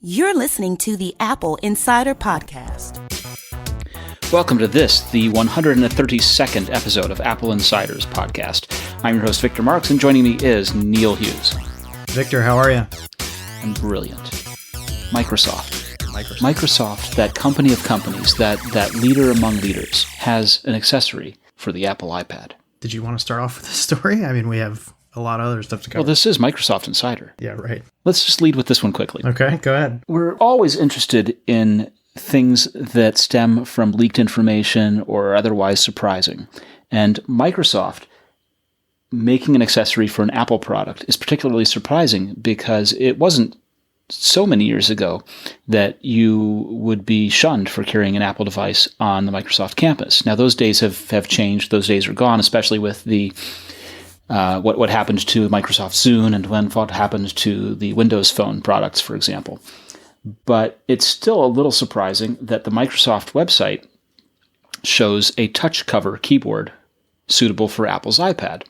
You're listening to the Apple Insider Podcast. Welcome to the 132nd episode of Apple Insider's podcast. I'm your host, Victor Marks, and joining me is Neil Hughes. Victor, how are you? I'm brilliant. Microsoft, that company of companies, that leader among leaders, has an accessory for the Apple iPad. Did you want to start off with this story? I mean, we have a lot of other stuff to cover. Well, this is Microsoft Insider. Yeah, right. Let's just lead with this one quickly. Okay, go ahead. We're always interested in things that stem from leaked information or are otherwise surprising. And Microsoft making an accessory for an Apple product is particularly surprising because it wasn't so many years ago that you would be shunned for carrying an Apple device on the Microsoft campus. Now, those days have changed. Those days are gone, especially with the what happened to Microsoft Zune and what happened to the Windows Phone products, for example. But it's still a little surprising that the Microsoft website shows a touch cover keyboard suitable for Apple's iPad.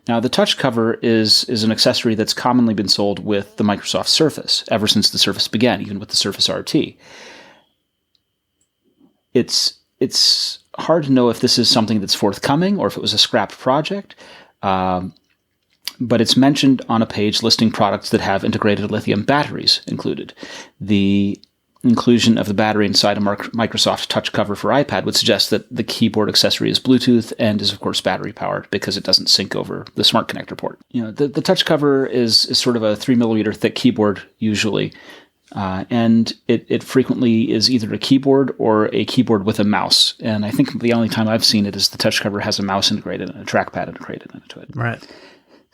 Now, the touch cover is an accessory that's commonly been sold with the Microsoft Surface ever since the Surface began, even with the Surface RT. It's hard to know if this is something that's forthcoming or if it was a scrapped project. But it's mentioned on a page listing products that have integrated lithium batteries included. The inclusion of the battery inside a Microsoft touch cover for iPad would suggest that the keyboard accessory is Bluetooth and is, of course, battery powered because it doesn't sync over the smart connector port. You know, the touch cover is sort of a 3mm thick keyboard usually, and it frequently is either a keyboard or a keyboard with a mouse. And I think the only time I've seen it is the touch cover has a mouse integrated and a trackpad integrated into it. Right.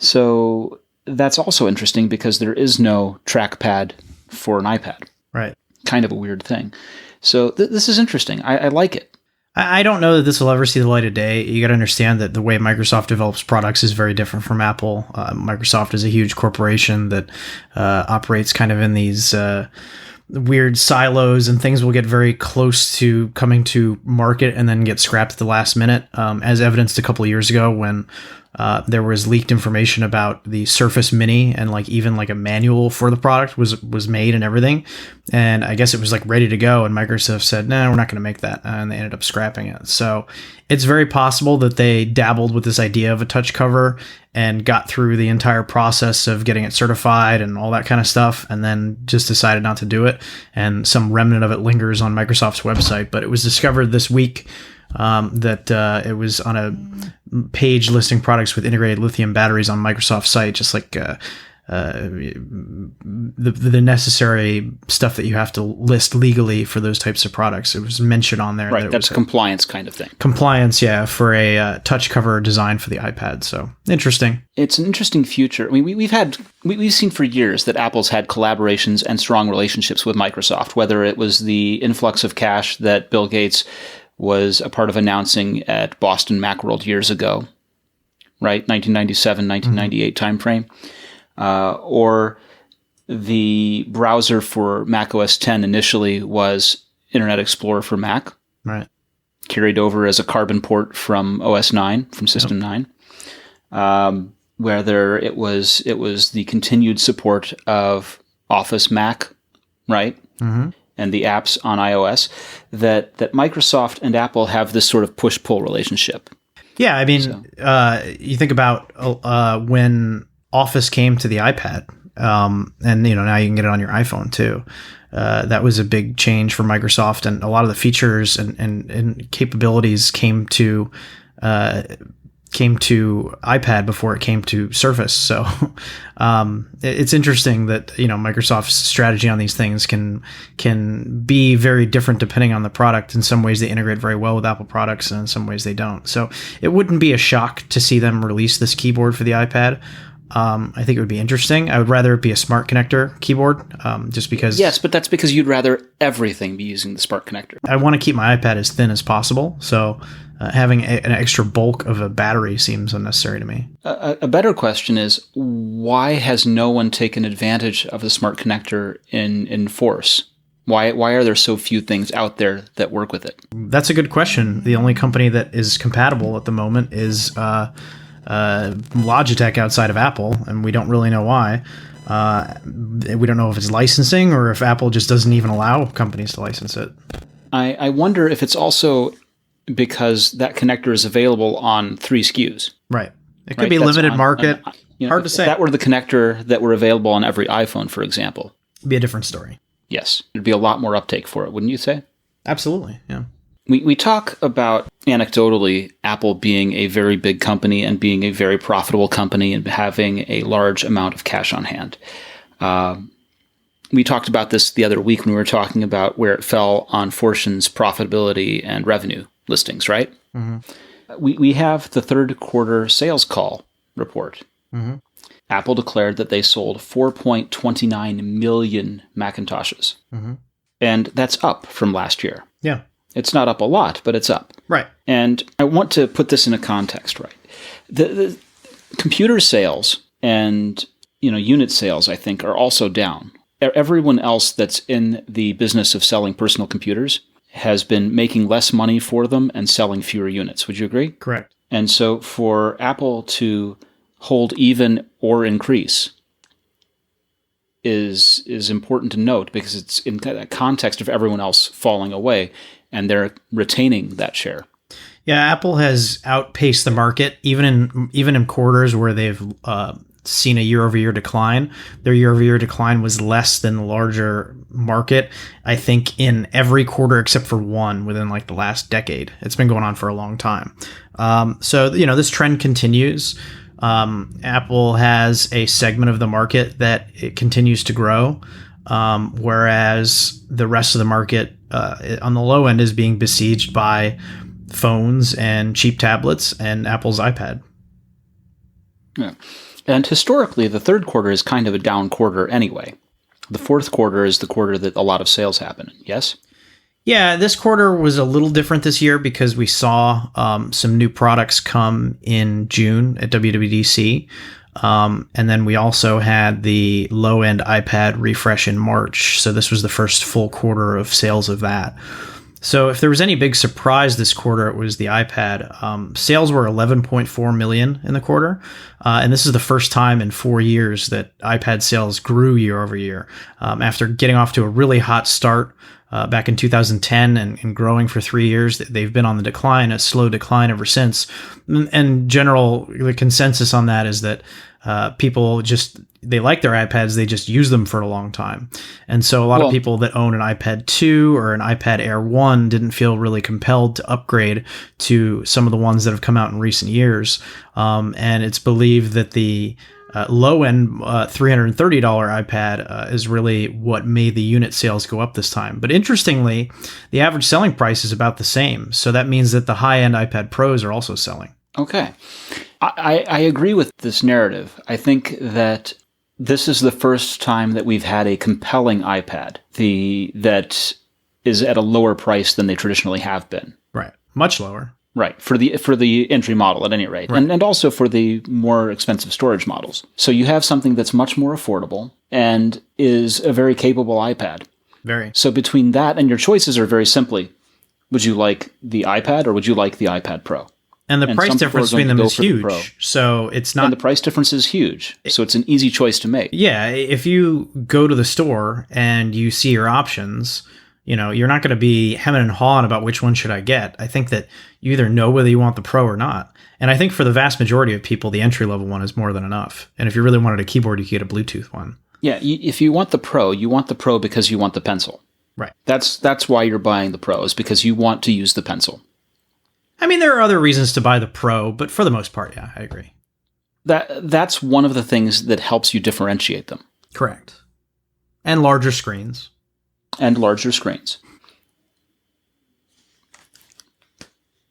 So that's also interesting because there is no trackpad for an iPad. Right. Kind of a weird thing. So this is interesting. I like it. I don't know that this will ever see the light of day. You got to understand that the way Microsoft develops products is very different from Apple. Microsoft is a huge corporation that operates kind of in these weird silos, and things will get very close to coming to market and then get scrapped at the last minute, as evidenced a couple of years ago when there was leaked information about the Surface Mini, and even a manual for the product was made and everything. And I guess it was ready to go, and Microsoft said, "No, we're not going to make that," and they ended up scrapping it. So it's very possible that they dabbled with this idea of a touch cover and got through the entire process of getting it certified and all that kind of stuff, and then just decided not to do it. And some remnant of it lingers on Microsoft's website. But it was discovered this week that it was on a page listing products with integrated lithium batteries on Microsoft's site, just like the necessary stuff that you have to list legally for those types of products. It was mentioned on there. Right, that's a compliance kind of thing. Compliance, yeah, for a touch cover designed for the iPad. So interesting. It's an interesting future. I mean, we've seen for years that Apple's had collaborations and strong relationships with Microsoft, whether it was the influx of cash that Bill Gates was a part of announcing at Boston Macworld years ago, right? 1997, 1998 timeframe. Or the browser for Mac OS X initially was Internet Explorer for Mac. Right. Carried over as a Carbon port from OS 9, from System 9. Where it was the continued support of Office Mac, right? Mm-hmm. And the apps on iOS, that Microsoft and Apple have this sort of push-pull relationship. Yeah, I mean, you think about when Office came to the iPad, and now you can get it on your iPhone too. That was a big change for Microsoft, and a lot of the features and capabilities came to iPad before it came to Surface. So it's interesting that Microsoft's strategy on these things can be very different depending on the product. In some ways they integrate very well with Apple products, and in some ways they don't. So it wouldn't be a shock to see them release this keyboard for the iPad. I think it would be interesting. I would rather it be a smart connector keyboard, just because... Yes, but that's because you'd rather everything be using the smart connector. I want to keep my iPad as thin as possible, so having an extra bulk of a battery seems unnecessary to me. A better question is, why has no one taken advantage of the smart connector in force? Why are there so few things out there that work with it? That's a good question. The only company that is compatible at the moment is Logitech outside of Apple, and we don't really know why. We don't know if it's licensing or if Apple just doesn't even allow companies to license it. I wonder if it's also because that connector is available on 3 SKUs. Right. It could be limited market. Hard to say. If that were the connector that were available on every iPhone, for example. It'd be a different story. Yes. There'd be a lot more uptake for it, wouldn't you say? Absolutely, yeah. We talk about, anecdotally, Apple being a very big company and being a very profitable company and having a large amount of cash on hand. We talked about this the other week when we were talking about where it fell on Fortune's profitability and revenue listings, right? Mm-hmm. We have the third quarter sales call report. Mm-hmm. Apple declared that they sold 4.29 million Macintoshes. Mm-hmm. And that's up from last year. Yeah. It's not up a lot, but it's up. Right. And I want to put this in a context, right? The computer sales and unit sales, I think, are also down. Everyone else that's in the business of selling personal computers has been making less money for them and selling fewer units. Would you agree? Correct. And so for Apple to hold even or increase is important to note because it's in that context of everyone else falling away and they're retaining that share. Yeah, Apple has outpaced the market even in quarters where they've seen a year-over-year decline. Their year-over-year decline was less than the larger market, I think, in every quarter except for one within like the last decade. It's been going on for a long time. So this trend continues. Apple has a segment of the market that it continues to grow, whereas the rest of the market on the low end is being besieged by phones and cheap tablets and Apple's iPad. Yeah. And historically, the third quarter is kind of a down quarter anyway. The fourth quarter is the quarter that a lot of sales happen, yes? Yeah, this quarter was a little different this year because we saw some new products come in June at WWDC. And then we also had the low-end iPad refresh in March. So this was the first full quarter of sales of that. So if there was any big surprise this quarter, it was the iPad. Sales were 11.4 million in the quarter. And this is the first time in 4 years that iPad sales grew year over year. After getting off to a really hot start back in 2010 and growing for 3 years, they've been on the decline, a slow decline ever since. And the consensus on that is that people they like their iPads, they just use them for a long time. And so a lot of people that own an iPad 2 or an iPad Air 1 didn't feel really compelled to upgrade to some of the ones that have come out in recent years. And it's believed that the low-end $330 iPad is really what made the unit sales go up this time. But interestingly, the average selling price is about the same. So that means that the high-end iPad Pros are also selling. Okay. I agree with this narrative. I think that this is the first time that we've had a compelling iPad that is at a lower price than they traditionally have been. Right. Much lower. Right. For the entry model at any rate. Right. And also for the more expensive storage models. So you have something that's much more affordable and is a very capable iPad. Very. So between that and your choices are very simply, would you like the iPad or would you like the iPad Pro? And the price difference between them is huge. So it's not. And the price difference is huge. So it's an easy choice to make. Yeah. If you go to the store and you see your options, you're not going to be hemming and hawing about which one should I get. I think that you either know whether you want the Pro or not. And I think for the vast majority of people, the entry-level one is more than enough. And if you really wanted a keyboard, you could get a Bluetooth one. Yeah. If you want the Pro because you want the pencil. Right. That's why you're buying the Pro, is because you want to use the pencil. I mean, there are other reasons to buy the Pro, but for the most part, yeah, I agree. That's one of the things that helps you differentiate them. Correct. And larger screens.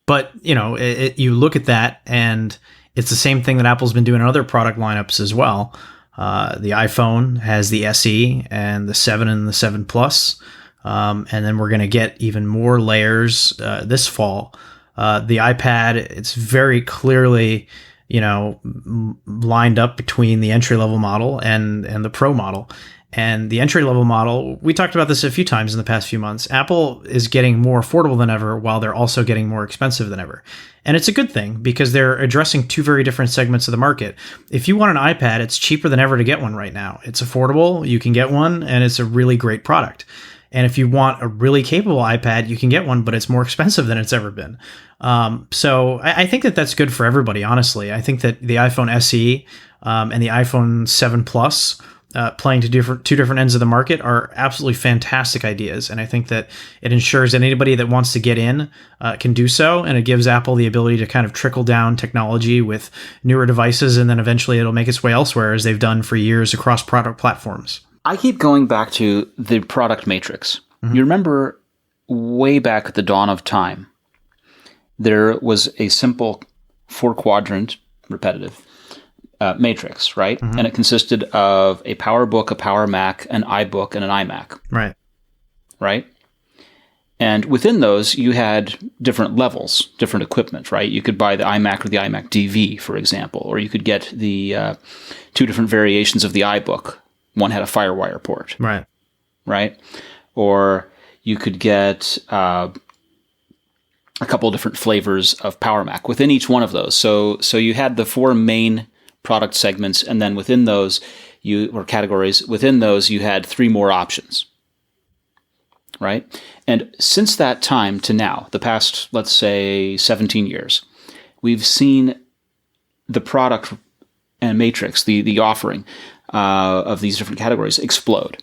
But, you look at that, and it's the same thing that Apple's been doing in other product lineups as well. The iPhone has the SE and the 7 and the 7 Plus. And then we're going to get even more layers this fall. The iPad, it's very clearly, lined up between the entry-level model and the Pro model. And the entry level model, we talked about this a few times in the past few months. Apple is getting more affordable than ever while they're also getting more expensive than ever. And it's a good thing because they're addressing two very different segments of the market. If you want an iPad, it's cheaper than ever to get one right now. It's affordable, you can get one, and it's a really great product. And if you want a really capable iPad, you can get one, but it's more expensive than it's ever been. So I think that that's good for everybody, honestly. I think that the iPhone SE and the iPhone 7 Plus playing to two different ends of the market are absolutely fantastic ideas. And I think that it ensures that anybody that wants to get in can do so. And it gives Apple the ability to kind of trickle down technology with newer devices. And then eventually it'll make its way elsewhere, as they've done for years across product platforms. I keep going back to the product matrix. Mm-hmm. You remember way back at the dawn of time, there was a simple 4-quadrant repetitive matrix, right? Mm-hmm. And it consisted of a PowerBook, a Power Mac, an iBook, and an iMac. Right. Right? And within those, you had different levels, different equipment, right? You could buy the iMac or the iMac DV, for example, or you could get the 2 different variations of the iBook. One had a FireWire port. Right. Right? Or you could get a couple of different flavors of Power Mac within each one of those. So you had the 4 main product segments, and then within those, or categories, within those, you had 3 more options. Right? And since that time to now, the past, let's say, 17 years, we've seen the product and matrix, the offering of these different categories explode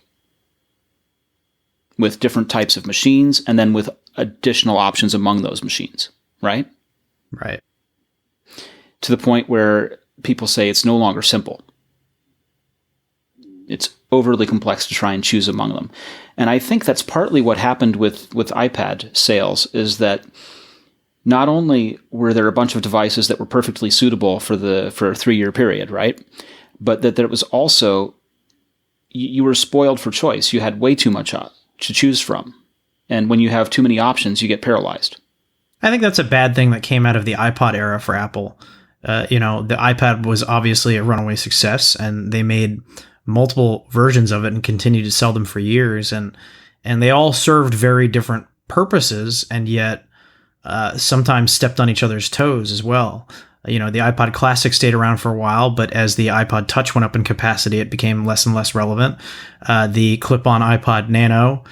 with different types of machines and then with additional options among those machines, right? Right. To the point where people say it's no longer simple. It's overly complex to try and choose among them. And I think that's partly what happened with iPad sales, is that not only were there a bunch of devices that were perfectly suitable for a 3-year period, right? But that there was also, you were spoiled for choice. You had way too much to choose from. And when you have too many options, you get paralyzed. I think that's a bad thing that came out of the iPod era for Apple. The iPad was obviously a runaway success, and they made multiple versions of it and continued to sell them for years. And they all served very different purposes, and yet sometimes stepped on each other's toes as well. The iPod Classic stayed around for a while, but as the iPod Touch went up in capacity, it became less and less relevant. The clip-on iPod Nano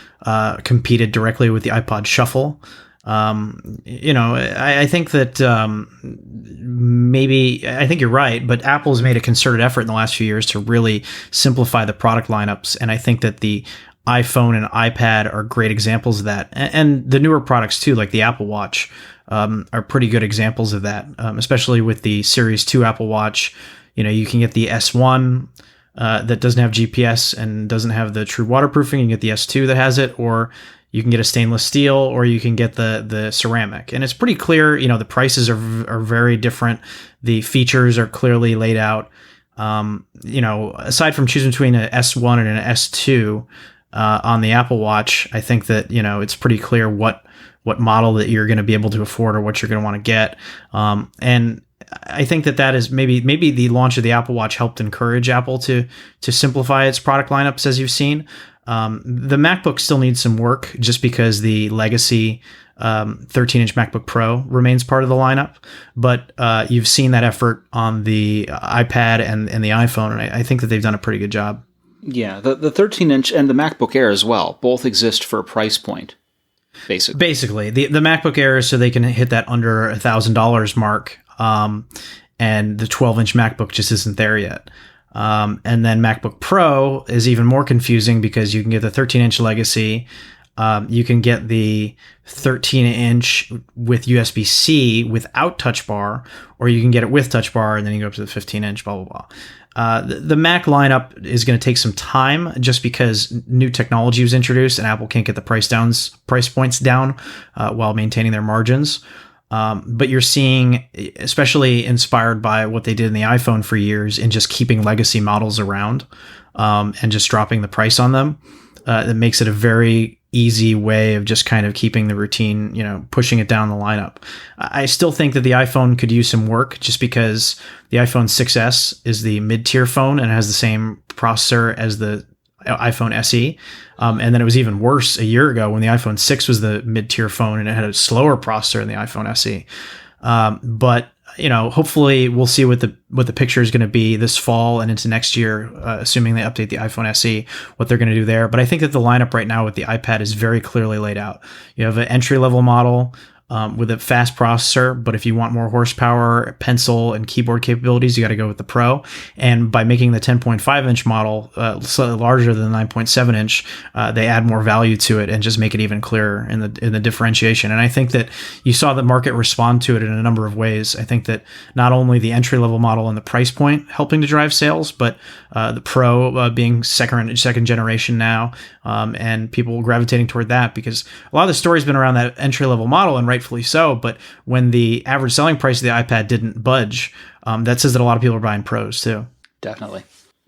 competed directly with the iPod Shuffle. I think that I think you're right, but Apple's made a concerted effort in the last few years to really simplify the product lineups, and I think that the iPhone and iPad are great examples of that, and the newer products too, like the Apple Watch, are pretty good examples of that, especially with the Series 2 Apple Watch. You can get the S1 that doesn't have GPS and doesn't have the true waterproofing. You can get the S2 that has it, or you can get a stainless steel, or you can get the ceramic. And it's pretty clear, the prices are very different. The features are clearly laid out. Aside from choosing between an S1 and an S2 on the Apple Watch, I think that, it's pretty clear what model that you're going to be able to afford or what you're going to want to get. And I think that is maybe the launch of the Apple Watch helped encourage Apple to simplify its product lineups, as you've seen. The MacBook still needs some work, just because the legacy 13-inch MacBook Pro remains part of the lineup. But you've seen that effort on the iPad and the iPhone, and I think that they've done a pretty good job. Yeah, the 13-inch and the MacBook Air as well both exist for a price point. Basically, the MacBook Air is so they can hit that under $1,000 mark, and the 12-inch MacBook just isn't there yet. And then MacBook Pro is even more confusing because you can get the 13-inch legacy, you can get the 13-inch with USB-C without Touch Bar, or you can get it with Touch Bar, and then you go up to the 15-inch, blah, blah, blah. The Mac lineup is going to take some time, just because new technology was introduced and Apple can't get the price points down while maintaining their margins. But you're seeing, especially inspired by what they did in the iPhone for years, in just keeping legacy models around and just dropping the price on them. That makes it a very easy way of just kind of keeping the routine, pushing it down the lineup. I still think that the iPhone could use some work, just because the iPhone 6S is the mid-tier phone and has the same processor as the iPhone SE. And then it was even worse a year ago when the iPhone 6 was the mid-tier phone and it had a slower processor than the iPhone SE. But hopefully we'll see what the picture is going to be this fall and into next year, assuming they update the iPhone SE, what they're going to do there. But I think that the lineup right now with the iPad is very clearly laid out. You have an entry-level model with a fast processor, but if you want more horsepower, pencil, and keyboard capabilities, you got to go with the Pro. And by making the 10.5-inch model slightly larger than the 9.7-inch, they add more value to it and just make it even clearer in the differentiation. And I think that you saw the market respond to it in a number of ways. I think that not only the entry-level model and the price point helping to drive sales, but the Pro being second generation now, and people gravitating toward that, because a lot of the story's been around that entry-level model, and rightfully so. But when the average selling price of the iPad didn't budge, that says that a lot of people are buying Pros too. Definitely.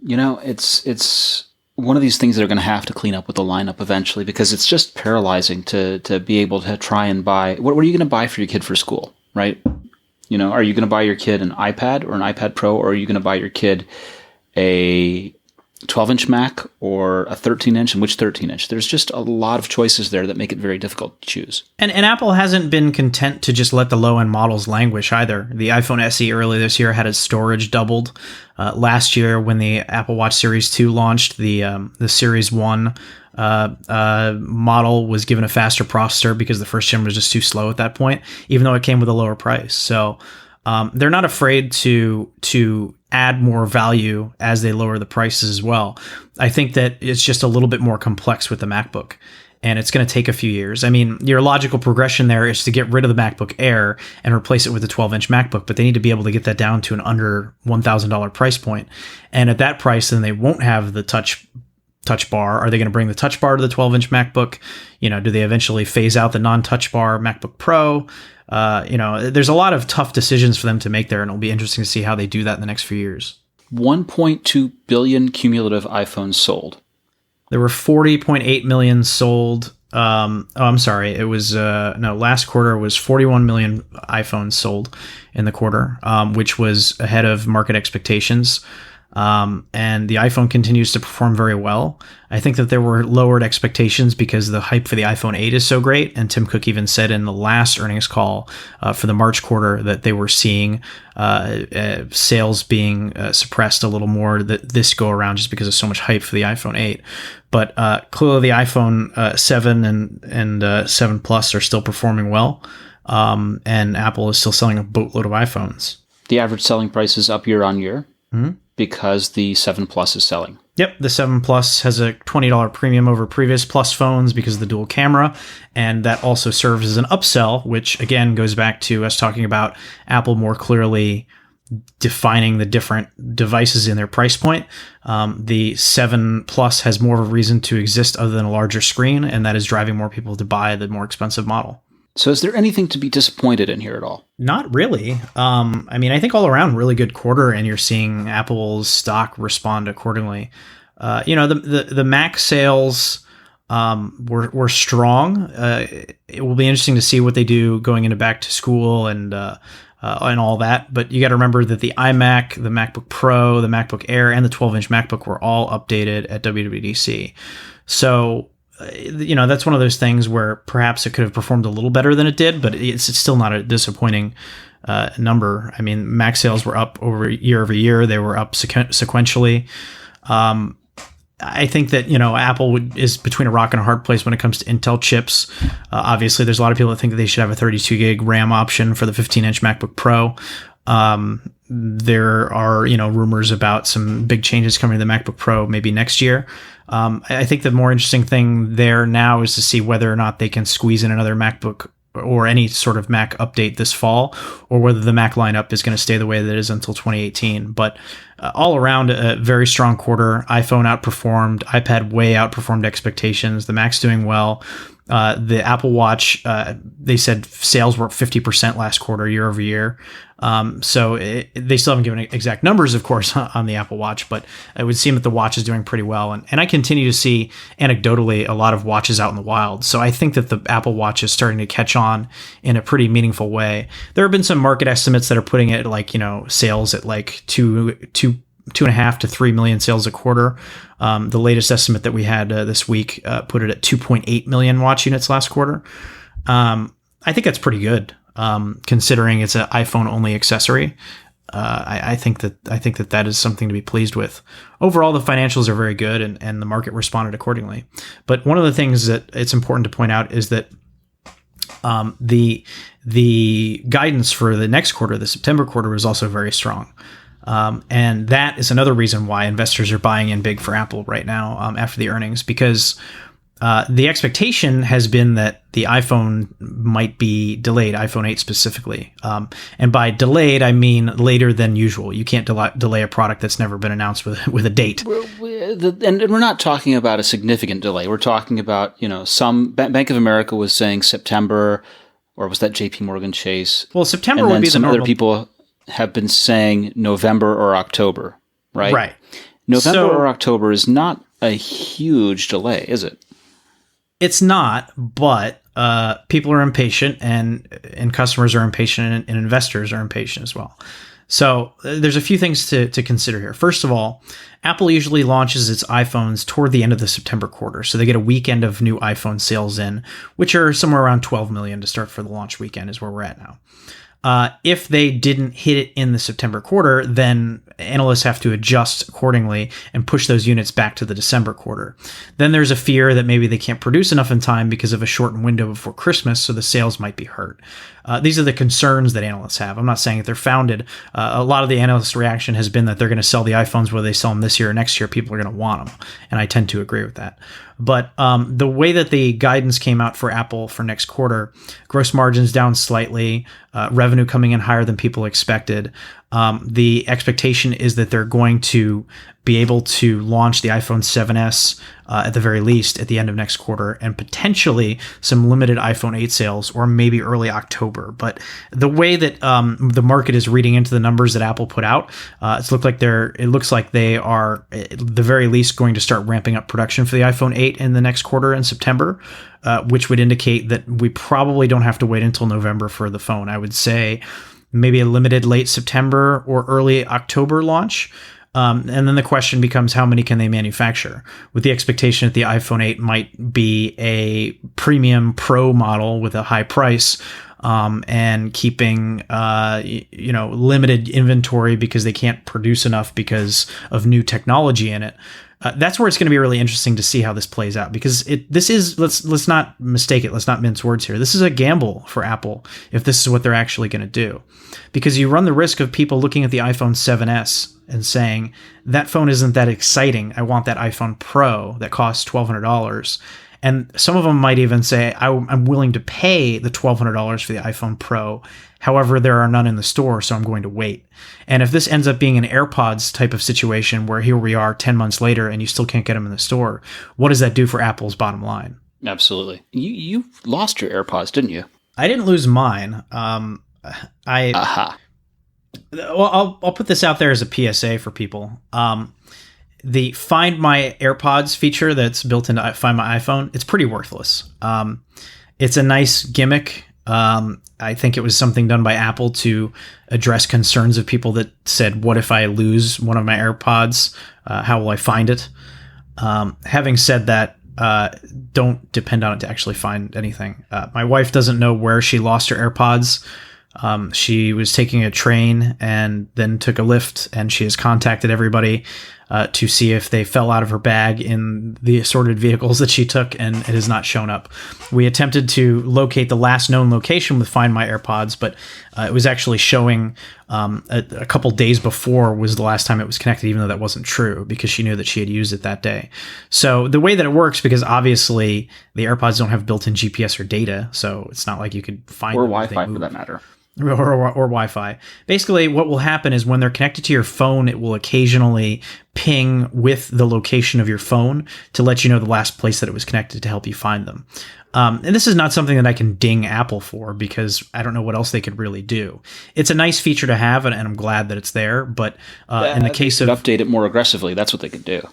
It's one of these things that are going to have to clean up with the lineup eventually, because it's just paralyzing to be able to try and buy. What are you going to buy for your kid for school, right? Are you going to buy your kid an iPad or an iPad Pro, or are you going to buy your kid a 12-inch Mac or a 13-inch, and which 13-inch? There's just a lot of choices there that make it very difficult to choose. And Apple hasn't been content to just let the low-end models languish either. The iPhone SE early this year had its storage doubled. Last year, when the Apple Watch Series 2 launched, the Series 1 model was given a faster processor because the first gen was just too slow at that point, even though it came with a lower price. So they're not afraid to add more value as they lower the prices as well. I think that it's just a little bit more complex with the MacBook, and it's going to take a few years. I mean, your logical progression there is to get rid of the MacBook Air and replace it with a 12-inch MacBook, but they need to be able to get that down to an under $1,000 price point. And at that price, then they won't have the touch bar. Are they going to bring the touch bar to the 12-inch MacBook? Do they eventually phase out the non-touch bar MacBook Pro? There's a lot of tough decisions for them to make there, and it'll be interesting to see how they do that in the next few years. 1.2 billion cumulative iPhones sold. There were 40.8 million sold. I'm sorry. It was, last quarter was 41 million iPhones sold in the quarter, which was ahead of market expectations. And the iPhone continues to perform very well. I think that there were lowered expectations because the hype for the iPhone 8 is so great. And Tim Cook even said in the last earnings call for the March quarter that they were seeing sales being suppressed a little more this go around just because of so much hype for the iPhone 8. But clearly the iPhone 7 and 7 Plus are still performing well. And Apple is still selling a boatload of iPhones. The average selling price is up year on year. Mm-hmm. Because the 7 Plus is selling. Yep, the 7 Plus has a $20 premium over previous Plus phones because of the dual camera, and that also serves as an upsell, which again goes back to us talking about Apple more clearly defining the different devices in their price point. The 7 Plus has more of a reason to exist other than a larger screen, and that is driving more people to buy the more expensive model. So is there anything to be disappointed in here at all? Not really. I think all around really good quarter, and you're seeing Apple's stock respond accordingly. The Mac sales were strong. It will be interesting to see what they do going into back to school and all that. But you got to remember that the iMac, the MacBook Pro, the MacBook Air, and the 12-inch MacBook were all updated at WWDC. So that's one of those things where perhaps it could have performed a little better than it did, but it's still not a disappointing number. I mean, Mac sales were up over year. They were up sequentially. I think that, Apple is between a rock and a hard place when it comes to Intel chips. Obviously, there's a lot of people that think that they should have a 32 gig RAM option for the 15-inch MacBook Pro. There are, rumors about some big changes coming to the MacBook Pro maybe next year. I think the more interesting thing there now is to see whether or not they can squeeze in another MacBook or any sort of Mac update this fall, or whether the Mac lineup is going to stay the way that it is until 2018. But all around, a very strong quarter. iPhone outperformed, iPad way outperformed expectations. The Mac's doing well. The Apple Watch, they said sales were up 50% last quarter, year over year. So they still haven't given exact numbers, of course, on the Apple Watch, but it would seem that the watch is doing pretty well. And I continue to see, anecdotally, a lot of watches out in the wild. So I think that the Apple Watch is starting to catch on in a pretty meaningful way. There have been some market estimates that are putting it sales at like 2 2.5 to 3 million sales a quarter. The latest estimate that we had this week put it at 2.8 million watch units last quarter. I think that's pretty good, considering it's an iPhone only accessory. I think that is something to be pleased with. Overall, the financials are very good, and the market responded accordingly. But one of the things that it's important to point out is that the guidance for the next quarter, the September quarter, was also very strong. And that is another reason why investors are buying in big for Apple right now after the earnings, because the expectation has been that the iPhone might be delayed, iPhone 8 specifically. And by delayed, I mean later than usual. You can't delay a product that's never been announced with a date. And we're not talking about a significant delay. We're talking about, some Bank of America was saying September, or was that JP Morgan Chase? Well, September and would then be the some normal. other people have been saying November or October, right? Right. November or October is not a huge delay, is it? It's not, but people are impatient, and customers are impatient, and investors are impatient as well. So there's a few things to consider here. First of all, Apple usually launches its iPhones toward the end of the September quarter. So they get a weekend of new iPhone sales in, which are somewhere around 12 million to start for the launch weekend is where we're at now. If they didn't hit it in the September quarter, then analysts have to adjust accordingly and push those units back to the December quarter. Then there's a fear that maybe they can't produce enough in time because of a shortened window before Christmas, so the sales might be hurt. These are the concerns that analysts have. I'm not saying that they're founded. A lot of the analyst reaction has been that they're going to sell the iPhones, whether they sell them this year or next year, people are going to want them. And I tend to agree with that. But the way that the guidance came out for Apple for next quarter, gross margins down slightly, revenue coming in higher than people expected. The expectation is that they're going to be able to launch the iPhone 7s at the very least at the end of next quarter, and potentially some limited iPhone 8 sales, or maybe early October. But the way that the market is reading into the numbers that Apple put out, it looks like they are at the very least going to start ramping up production for the iPhone 8 in the next quarter in September, which would indicate that we probably don't have to wait until November for the phone. I would say maybe a limited late September or early October launch. And then the question becomes, how many can they manufacture? With the expectation that the iPhone 8 might be a premium Pro model with a high price, and keeping limited inventory because they can't produce enough because of new technology in it. That's where it's going to be really interesting to see how this plays out, because let's not mistake it. Let's not mince words here. This is a gamble for Apple if this is what they're actually going to do, because you run the risk of people looking at the iPhone 7s and saying, that phone isn't that exciting. I want that iPhone Pro that costs $1,200. And some of them might even say, I'm willing to pay the $1,200 for the iPhone Pro. However, there are none in the store, so I'm going to wait. And if this ends up being an AirPods type of situation where here we are 10 months later and you still can't get them in the store, what does that do for Apple's bottom line? Absolutely. You lost your AirPods, didn't you? I didn't lose mine. Well, I'll put this out there as a PSA for people. The Find My AirPods feature that's built into Find My iPhone, it's pretty worthless. It's a nice gimmick. I think it was something done by Apple to address concerns of people that said, what if I lose one of my AirPods? How will I find it? Having said that, don't depend on it to actually find anything. My wife doesn't know where she lost her AirPods. She was taking a train and then took a lift, and she has contacted everybody to see if they fell out of her bag in the assorted vehicles that she took, and it has not shown up. We attempted to locate the last known location with Find My AirPods, but it was actually showing a couple days before was the last time it was connected, even though that wasn't true, because she knew that she had used it that day. So the way that it works, because obviously the AirPods don't have built-in GPS or data, so it's not like you could find or them Wi-Fi for that matter. Or Wi-Fi. Basically, what will happen is when they're connected to your phone, it will occasionally ping with the location of your phone to let you know the last place that it was connected to help you find them. And this is not something that I can ding Apple for, because I don't know what else they could really do. It's a nice feature to have, and I'm glad that it's there. But in the case of update it more aggressively, that's what they could do.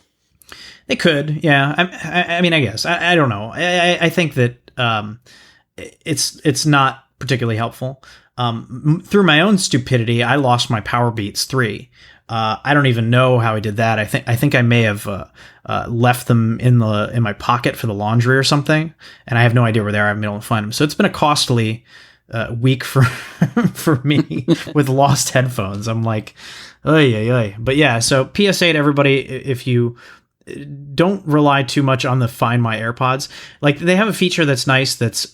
They could, yeah. I mean, I guess I don't know. I think that it's not particularly helpful. Through my own stupidity, I lost my Power Beats 3 I don't even know how he did that. I think I may have left them in my pocket for the laundry or something, and I have no idea where they are. I haven't been able to find them. So it's been a costly week for for me with lost headphones. I'm like, oy. But yeah, so PSA to everybody: if you don't rely too much on the Find My AirPods, like they have a feature that's nice. That's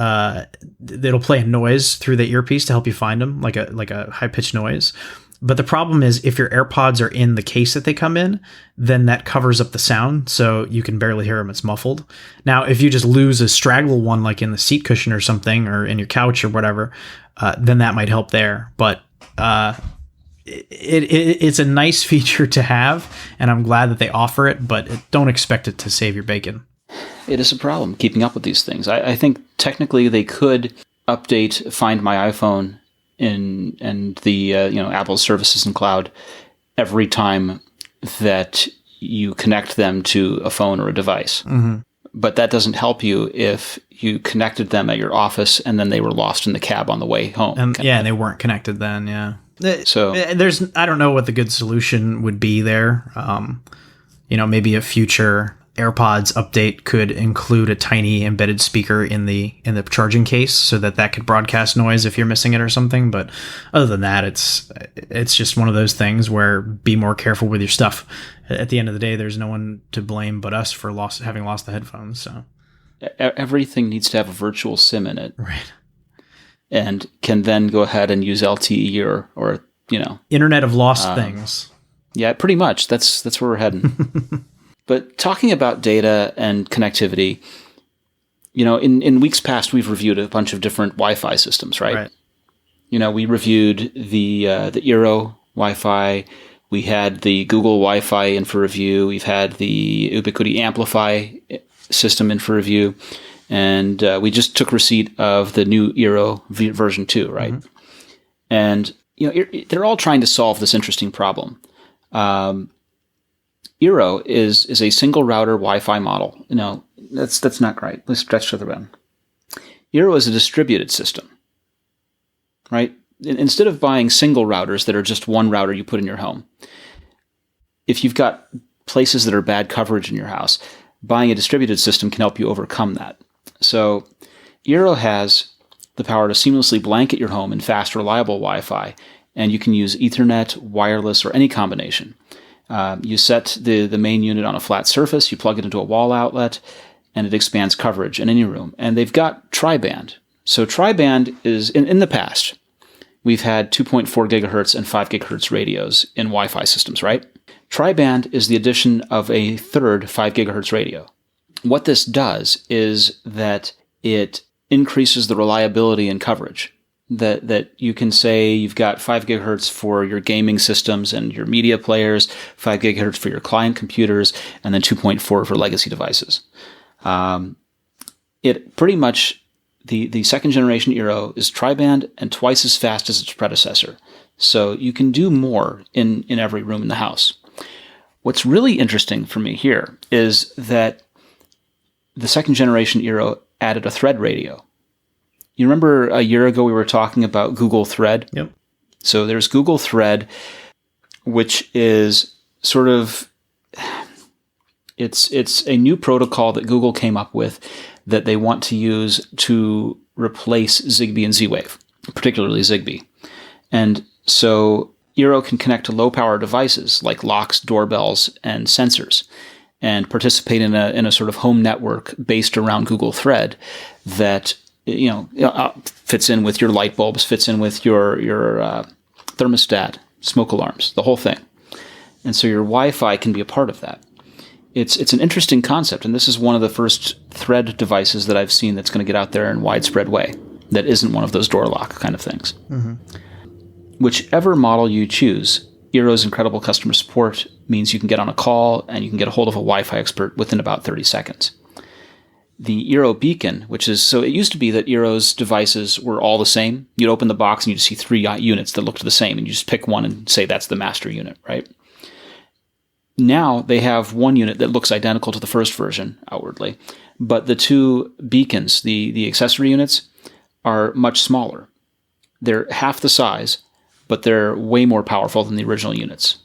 it'll play a noise through the earpiece to help you find them, like a high pitched noise. But the problem is if your AirPods are in the case that they come in, then that covers up the sound, so you can barely hear them. It's muffled. Now, if you just lose a straggle one, like in the seat cushion or something, or in your couch or whatever, then that might help there. But it's a nice feature to have, and I'm glad that they offer it, but don't expect it to save your bacon. It is a problem keeping up with these things. I think technically they could update Find My iPhone and the Apple's services and cloud every time that you connect them to a phone or a device. Mm-hmm. But that doesn't help you if you connected them at your office and then they were lost in the cab on the way home. And they weren't connected then. Yeah. So I don't know what the good solution would be there. Maybe a future AirPods update could include a tiny embedded speaker in the charging case so that could broadcast noise if you're missing it or something. But other than that, it's just one of those things where be more careful with your stuff. At the end of the day, there's no one to blame but us for having lost the headphones. So everything needs to have a virtual SIM in it, right? And can then go ahead and use LTE or Internet of Lost Things. Yeah, pretty much. That's where we're heading. But talking about data and connectivity, in weeks past, we've reviewed a bunch of different Wi-Fi systems, right? We reviewed the Eero Wi-Fi. We had the Google Wi-Fi in for review. We've had the Ubiquiti Amplify system in for review. And we just took receipt of the new Eero version 2, right? Mm-hmm. And, they're all trying to solve this interesting problem. Eero is a single router Wi-Fi model. That's not right. Let's stretch to the rim. Eero is a distributed system, right? Instead of buying single routers that are just one router you put in your home, if you've got places that are bad coverage in your house, buying a distributed system can help you overcome that. So Eero has the power to seamlessly blanket your home in fast, reliable Wi-Fi, and you can use Ethernet, wireless, or any combination. You set the main unit on a flat surface, you plug it into a wall outlet, and it expands coverage in any room. And they've got tri-band. So tri-band is, in the past, we've had 2.4 gigahertz and 5 gigahertz radios in Wi-Fi systems, right? Tri-band is the addition of a third 5 gigahertz radio. What this does is that it increases the reliability and coverage. That you can say you've got 5 gigahertz for your gaming systems and your media players, 5 gigahertz for your client computers, and then 2.4 for legacy devices. It pretty much, the second generation Eero is tri-band and twice as fast as its predecessor. So you can do more in every room in the house. What's really interesting for me here is that the second generation Eero added a thread radio. You remember a year ago we were talking about Google Thread? Yep. So there's Google Thread, which is sort of, it's a new protocol that Google came up with that they want to use to replace Zigbee and Z-Wave, particularly Zigbee. And so Eero can connect to low-power devices like locks, doorbells, and sensors, and participate in a sort of home network based around Google Thread that fits in with your light bulbs, fits in with your thermostat, smoke alarms, the whole thing. And so your Wi-Fi can be a part of that. It's an interesting concept, and this is one of the first Thread devices that I've seen that's going to get out there in a widespread way that isn't one of those door lock kind of things. Mm-hmm. Whichever model you choose, Eero's incredible customer support means you can get on a call and you can get a hold of a Wi-Fi expert within about 30 seconds. The Eero Beacon, so it used to be that Eero's devices were all the same. You'd open the box and you'd see 3 units that looked the same, and you just pick one and say that's the master unit, right? Now they have one unit that looks identical to the first version outwardly, but the 2 beacons, the accessory units, are much smaller. They're half the size, but they're way more powerful than the original units.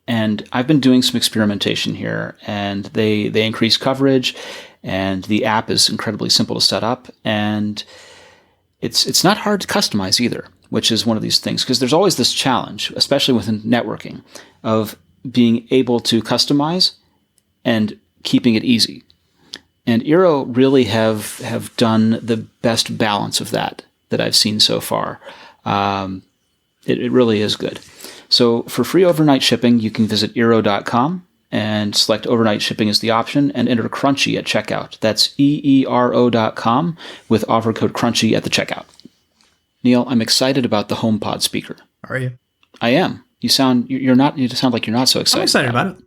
And I've been doing some experimentation here, and they increase coverage, and the app is incredibly simple to set up, and it's not hard to customize either, which is one of these things, because there's always this challenge, especially within networking, of being able to customize and keeping it easy. And Eero really have done the best balance of that I've seen so far. It really is good. So for free overnight shipping, you can visit Eero.com and select overnight shipping as the option and enter Crunchy at checkout. That's EERO.com with offer code Crunchy at the checkout. Neil, I'm excited about the HomePod speaker. Are you? I am. You sound like you're not so excited. I'm excited about it.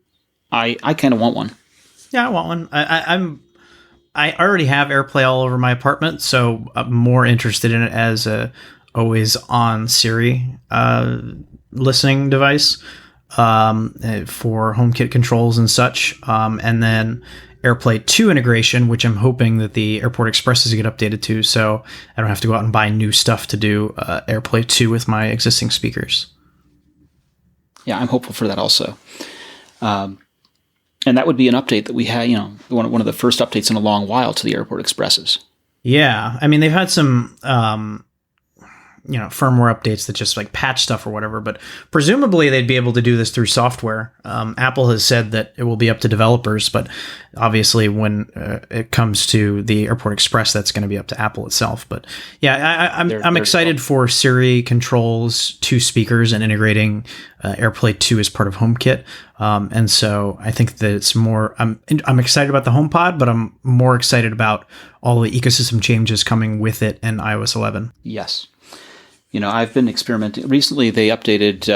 I kind of want one. Yeah, I want one. I already have AirPlay all over my apartment, so I'm more interested in it as a always on Siri listening device for HomeKit controls and such. And then AirPlay 2 integration, which I'm hoping that the Airport Expresses get updated to, so I don't have to go out and buy new stuff to do AirPlay 2 with my existing speakers. Yeah, I'm hopeful for that also. And that would be an update that we had, one of the first updates in a long while to the Airport Expresses. Yeah. I mean, they've had some, firmware updates that just like patch stuff or whatever, but presumably they'd be able to do this through software. Apple has said that it will be up to developers, but obviously when it comes to the Airport Express, that's going to be up to Apple itself. But yeah, I'm excited for Siri controls, 2 speakers, and integrating AirPlay 2 as part of HomeKit. And so I think that it's more, I'm excited about the HomePod, but I'm more excited about all the ecosystem changes coming with it and iOS 11. Yes. I've been experimenting. Recently, they updated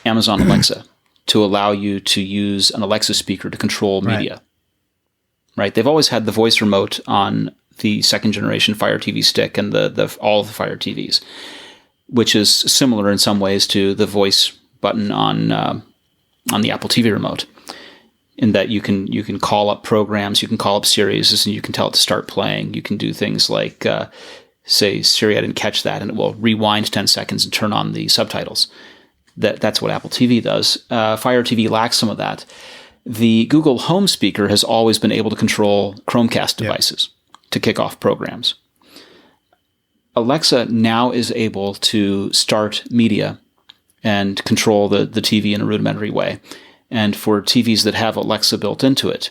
Amazon Alexa to allow you to use an Alexa speaker to control media. Right? They've always had the voice remote on the second generation Fire TV stick and all of the Fire TVs, which is similar in some ways to the voice button on the Apple TV remote, in that you can call up programs, you can call up series, and you can tell it to start playing. You can do things like say, Siri, I didn't catch that, and it will rewind 10 seconds and turn on the subtitles. That's what Apple TV does. Fire TV lacks some of that. The Google Home speaker has always been able to control Chromecast devices to kick off programs. Alexa now is able to start media and control the TV in a rudimentary way. And for TVs that have Alexa built into it,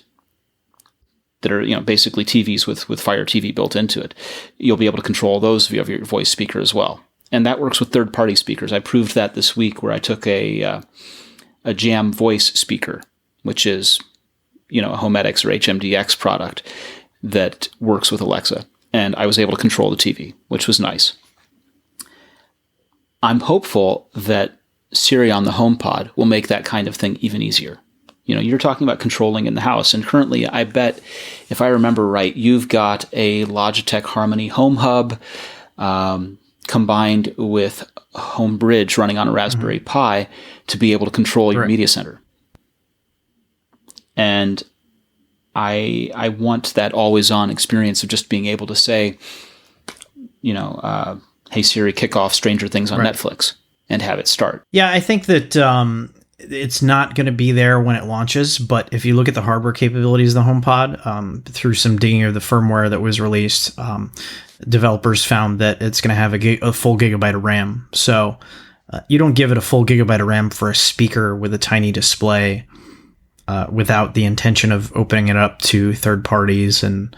that are basically TVs with Fire TV built into it, you'll be able to control those via your voice speaker as well. And that works with third-party speakers. I proved that this week where I took a Jam voice speaker, which is a HomeEdX or HMDX product that works with Alexa, and I was able to control the TV, which was nice. I'm hopeful that Siri on the HomePod will make that kind of thing even easier. You're talking about controlling in the house, and currently, I bet, if I remember right, you've got a Logitech Harmony Home Hub combined with Home Bridge running on a Raspberry Pi to be able to control your media center. And I want that always-on experience of just being able to say, hey Siri, kick off Stranger Things on Netflix, and have it start. Yeah, I think that it's not going to be there when it launches, but if you look at the hardware capabilities of the HomePod, through some digging of the firmware that was released, developers found that it's going to have a full gigabyte of RAM. So you don't give it a full gigabyte of RAM for a speaker with a tiny display without the intention of opening it up to third parties and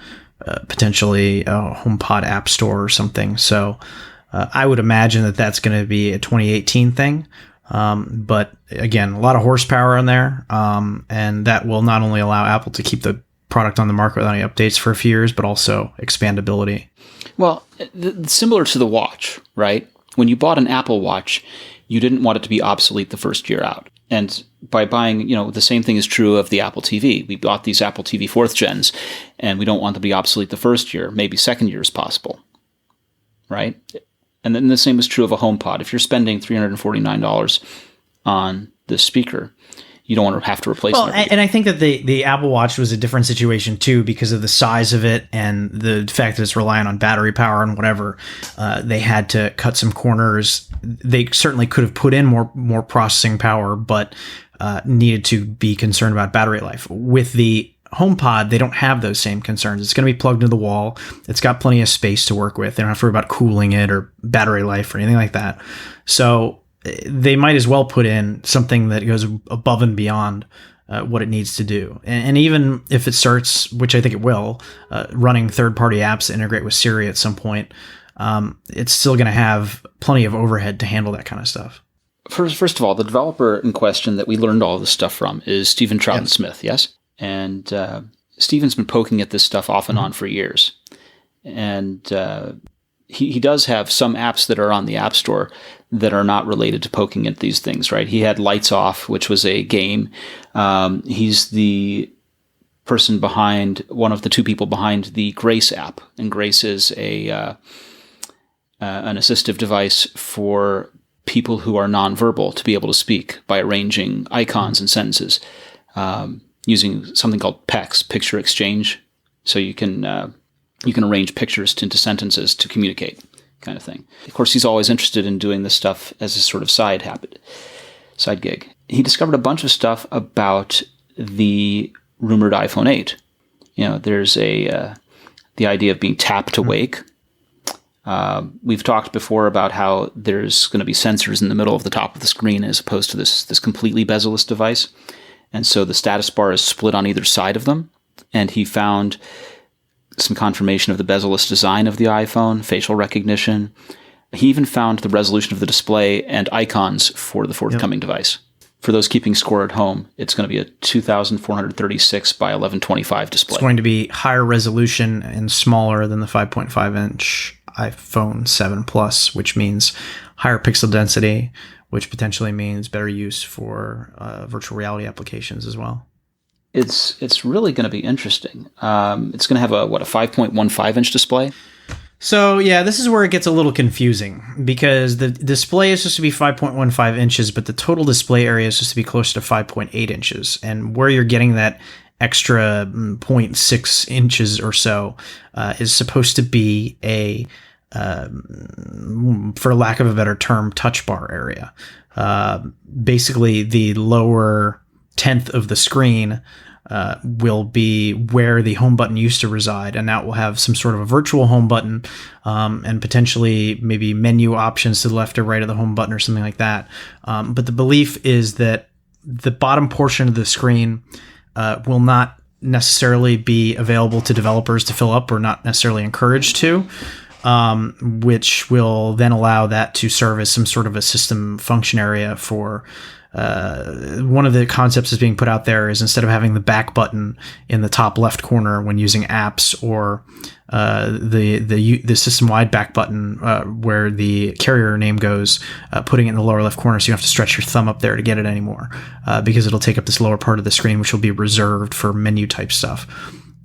potentially a HomePod app store or something. So I would imagine that that's going to be a 2018 thing. But again, a lot of horsepower in there, and that will not only allow Apple to keep the product on the market without any updates for a few years, but also expandability. Well, similar to the watch, right? When you bought an Apple Watch, you didn't want it to be obsolete the first year out. And by buying, the same thing is true of the Apple TV. We bought these Apple TV 4th gens, and we don't want them to be obsolete the first year, maybe second year is possible, right? And then the same is true of a HomePod. If you're spending $349 on this speaker, you don't want to have to replace Well, them. and I think that the Apple Watch was a different situation too because of the size of it and the fact that it's reliant on battery power and whatever. They had to cut some corners. They certainly could have put in more processing power, but needed to be concerned about battery life. With the HomePod, they don't have those same concerns. It's going to be plugged into the wall. It's got plenty of space to work with. They don't have to worry about cooling it or battery life or anything like that. So they might as well put in something that goes above and beyond what it needs to do. And even if it starts, which I think it will, running third-party apps to integrate with Siri at some point, it's still going to have plenty of overhead to handle that kind of stuff. First of all, the developer in question that we learned all this stuff from is Stephen Troughton-Smith, yes? And Stephen's been poking at this stuff off and on for years. And he does have some apps that are on the App Store that are not related to poking at these things, right? He had Lights Off, which was a game. He's the person behind, one of the two people behind the Grace app. And Grace is an assistive device for people who are nonverbal to be able to speak by arranging icons and sentences using something called PEX, Picture Exchange. So you can arrange pictures into sentences to communicate, kind of thing. Of course, he's always interested in doing this stuff as a sort of side gig. He discovered a bunch of stuff about the rumored iPhone 8. There's the idea of being tap to wake. We've talked before about how there's going to be sensors in the middle of the top of the screen as opposed to this completely bezel-less device. And so the status bar is split on either side of them. And he found some confirmation of the bezel-less design of the iPhone, facial recognition. He even found the resolution of the display and icons for the forthcoming device. For those keeping score at home, it's going to be a 2,436 by 1125 display. It's going to be higher resolution and smaller than the 5.5-inch iPhone 7 Plus, which means higher pixel density, which potentially means better use for virtual reality applications as well. It's really going to be interesting. It's going to have a 5.15-inch display? So, yeah, this is where it gets a little confusing because the display is supposed to be 5.15 inches, but the total display area is supposed to be closer to 5.8 inches. And where you're getting that extra 0.6 inches or so is supposed to be a, for lack of a better term, touch bar area. Basically, the lower tenth of the screen will be where the home button used to reside, and now it will have some sort of a virtual home button and potentially maybe menu options to the left or right of the home button or something like that. But the belief is that the bottom portion of the screen will not necessarily be available to developers to fill up or not necessarily encouraged to, which will then allow that to serve as some sort of a system function area for one of the concepts that's being put out there is instead of having the back button in the top left corner when using apps or the system-wide back button where the carrier name goes, putting it in the lower left corner so you don't have to stretch your thumb up there to get it anymore because it'll take up this lower part of the screen, which will be reserved for menu type stuff.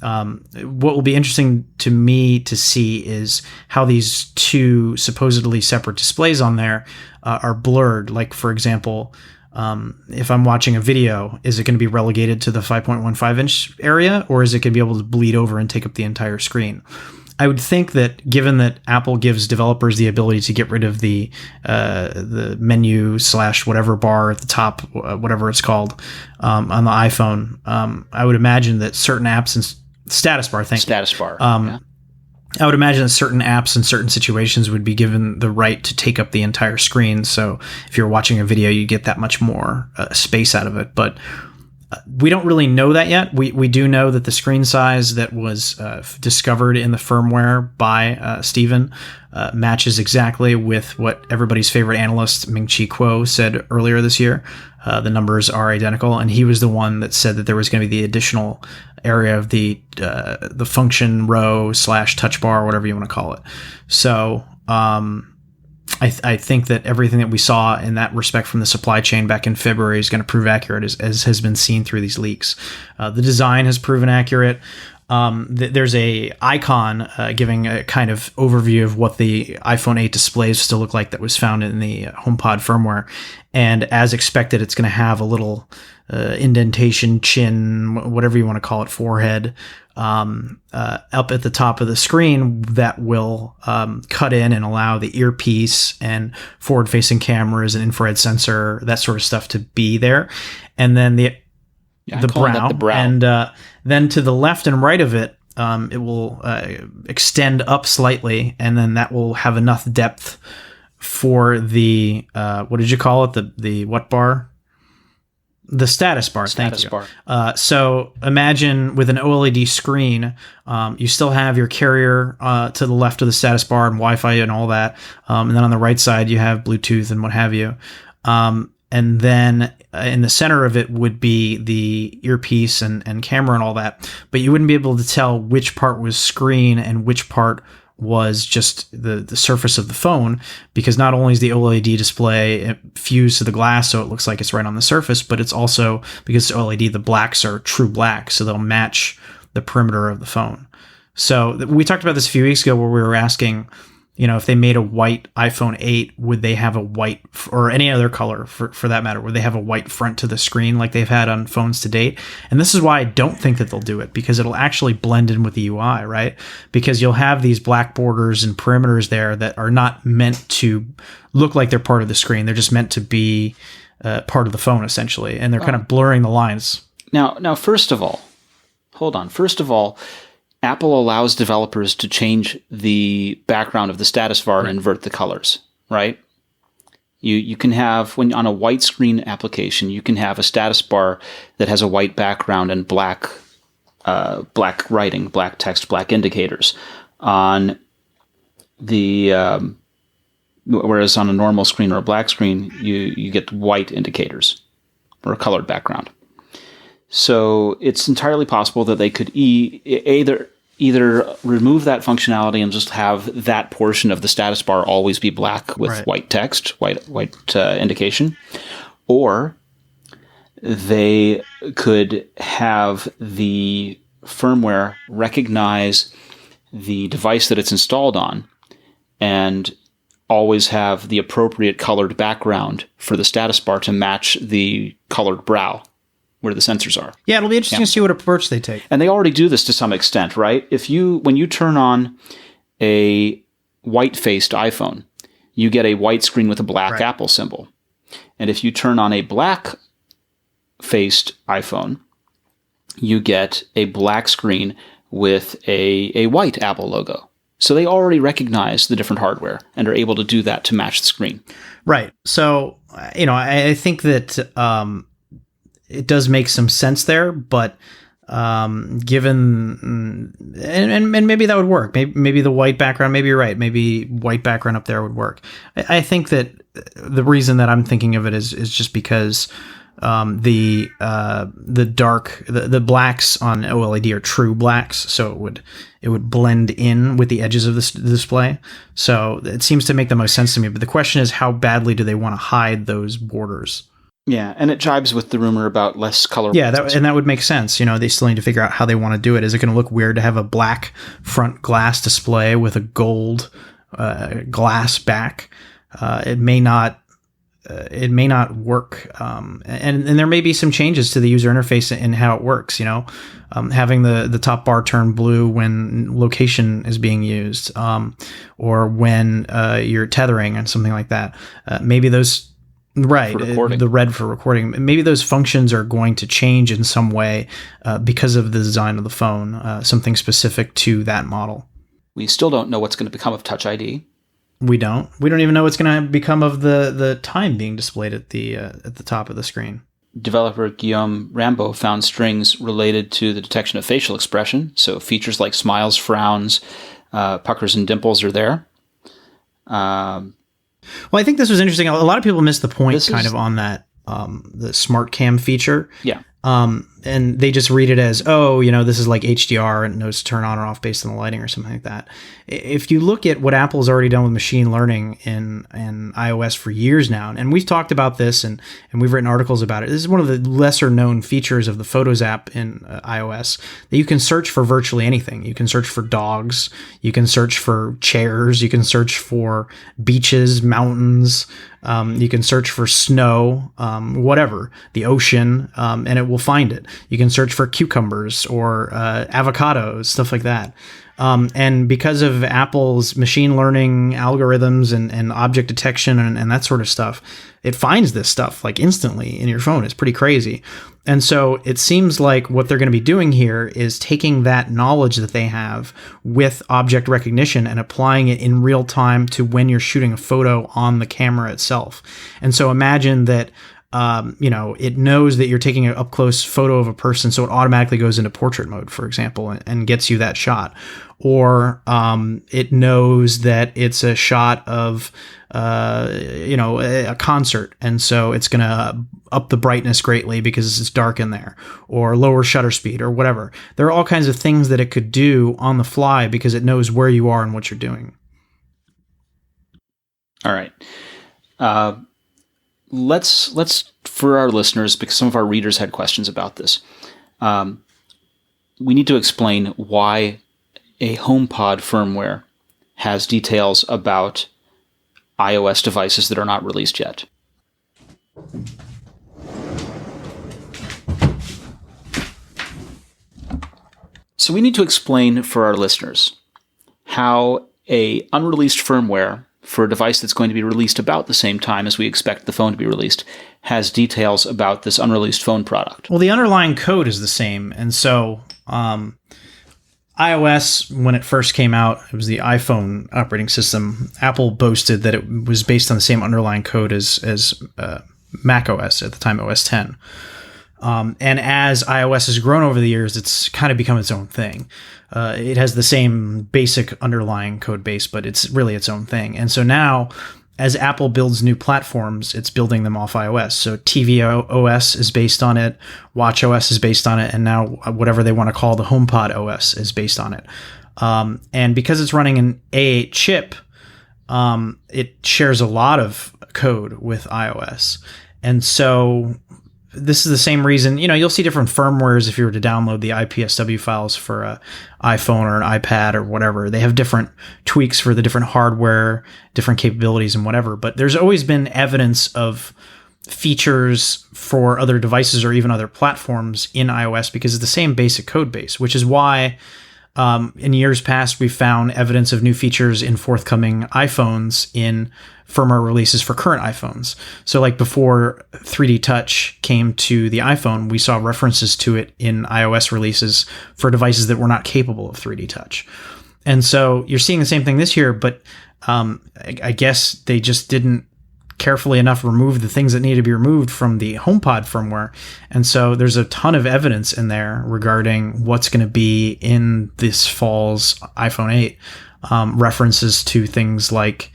What will be interesting to me to see is how these two supposedly separate displays on there are blurred. Like, for example, if I'm watching a video, is it going to be relegated to the 5.15 inch area, or is it going to be able to bleed over and take up the entire screen? I would think that given that Apple gives developers the ability to get rid of the menu / whatever bar at the top, whatever it's called, on the iPhone, I would imagine that certain apps and status bar, yeah. I would imagine that certain apps in certain situations would be given the right to take up the entire screen. So if you're watching a video, you get that much more space out of it. But we don't really know that yet. We do know that the screen size that was discovered in the firmware by Stephen matches exactly with what everybody's favorite analyst, Ming-Chi Kuo, said earlier this year. The numbers are identical, and he was the one that said that there was going to be the additional area of the function row / touch bar, whatever you want to call it. So I think that everything that we saw in that respect from the supply chain back in February is going to prove accurate, as has been seen through these leaks. The design has proven accurate. there's a icon giving a kind of overview of what the iPhone 8 displays still look like that was found in the HomePod firmware. And as expected, it's going to have a little indentation, chin, whatever you want to call it, forehead, up at the top of the screen that will cut in and allow the earpiece and forward-facing cameras and infrared sensor, that sort of stuff to be there. And then the brow. And then to the left and right of it, it will extend up slightly, and then that will have enough depth for the, what did you call it? The what bar? The status bar. Thank you. So imagine with an OLED screen, you still have your carrier to the left of the status bar and Wi-Fi and all that. And then on the right side, you have Bluetooth and what have you. And then in the center of it would be the earpiece and camera and all that. But you wouldn't be able to tell which part was screen and which part was just the surface of the phone, because not only is the OLED display fused to the glass so it looks like it's right on the surface, but it's also, because it's OLED, the blacks are true black, so they'll match the perimeter of the phone. So we talked about this a few weeks ago where we were asking, if they made a white iPhone 8, would they have a white, or any other color for that matter, would they have a white front to the screen like they've had on phones to date? And this is why I don't think that they'll do it, because it'll actually blend in with the UI, right? Because you'll have these black borders and perimeters there that are not meant to look like they're part of the screen. They're just meant to be part of the phone, essentially. And they're kind of blurring the lines. Now, first of all, hold on. First of all, Apple allows developers to change the background of the status bar and invert the colors, right? You can have, when on a white screen application, you can have a status bar that has a white background and black writing, black text, black indicators. On the whereas on a normal screen or a black screen, you get white indicators or a colored background. So it's entirely possible that they could either remove that functionality and just have that portion of the status bar always be black with white text, white indication, or they could have the firmware recognize the device that it's installed on and always have the appropriate colored background for the status bar to match the colored brow where the sensors are. Yeah, it'll be interesting to see what approach they take. And they already do this to some extent, right? When you turn on a white-faced iPhone, you get a white screen with a black Apple symbol. And if you turn on a black-faced iPhone, you get a black screen with a white Apple logo. So they already recognize the different hardware and are able to do that to match the screen. Right. So, I think that it does make some sense there, but given and maybe that would work. Maybe the white background. Maybe you're right. Maybe white background up there would work. I think that the reason that I'm thinking of it is just because the blacks on OLED are true blacks, so it would blend in with the edges of the display. So it seems to make the most sense to me. But the question is, how badly do they want to hide those borders? Yeah, and it jibes with the rumor about less color. Yeah, that would make sense. They still need to figure out how they want to do it. Is it going to look weird to have a black front glass display with a gold glass back? It may not work. And there may be some changes to the user interface in how it works. Having the top bar turn blue when location is being used, or when you're tethering and something like that. Maybe those. Right, the red for recording. Maybe those functions are going to change in some way because of the design of the phone, something specific to that model. We still don't know what's going to become of Touch ID. We don't even know what's going to become of the time being displayed at the top of the screen. Developer Guillaume Rambo found strings related to the detection of facial expression, so features like smiles, frowns, puckers, and dimples are there. Well, I think this was interesting. A lot of people missed the point on that, the smart cam feature. Yeah. and they just read it as, oh, this is like HDR and it knows to turn on or off based on the lighting or something like that. If you look at what Apple's already done with machine learning in iOS for years now, and we've talked about this and we've written articles about it, this is one of the lesser known features of the Photos app in iOS, that you can search for virtually anything. You can search for dogs, you can search for chairs, you can search for beaches, mountains, you can search for snow, whatever, the ocean, and it will find it. You can search for cucumbers or avocados, stuff like that. And because of Apple's machine learning algorithms and object detection and that sort of stuff, it finds this stuff like instantly in your phone. It's pretty crazy. And so it seems like what they're going to be doing here is taking that knowledge that they have with object recognition and applying it in real time to when you're shooting a photo on the camera itself. And so imagine that it knows that you're taking an up close photo of a person, so it automatically goes into portrait mode, for example, and gets you that shot. Or it knows that it's a shot of a concert, and so it's going to up the brightness greatly because it's dark in there, or lower shutter speed, or whatever. There are all kinds of things that it could do on the fly because it knows where you are and what you're doing. All right. Let's for our listeners, because some of our readers had questions about this, we need to explain why a HomePod firmware has details about iOS devices that are not released yet. So we need to explain for our listeners how a unreleased firmware for a device that's going to be released about the same time as we expect the phone to be released has details about this unreleased phone product. Well, the underlying code is the same. And so iOS, when it first came out, it was the iPhone operating system. Apple boasted that it was based on the same underlying code as Mac OS at the time, OS X. And as iOS has grown over the years, it's kind of become its own thing. It has the same basic underlying code base, but it's really its own thing. And so now, as Apple builds new platforms, it's building them off iOS. So TV OS is based on it, Watch OS is based on it, and now whatever they want to call the HomePod OS is based on it. And because it's running an A8 chip, it shares a lot of code with iOS. And so this is the same reason, you'll see different firmwares if you were to download the IPSW files for an iPhone or an iPad or whatever. They have different tweaks for the different hardware, different capabilities and whatever. But there's always been evidence of features for other devices or even other platforms in iOS because it's the same basic code base, which is why in years past, we've found evidence of new features in forthcoming iPhones in firmware releases for current iPhones. So like before 3D Touch came to the iPhone, we saw references to it in iOS releases for devices that were not capable of 3D Touch. And so you're seeing the same thing this year, but I guess they just didn't carefully enough remove the things that need to be removed from the HomePod firmware. And so there's a ton of evidence in there regarding what's going to be in this fall's iPhone 8. References to things like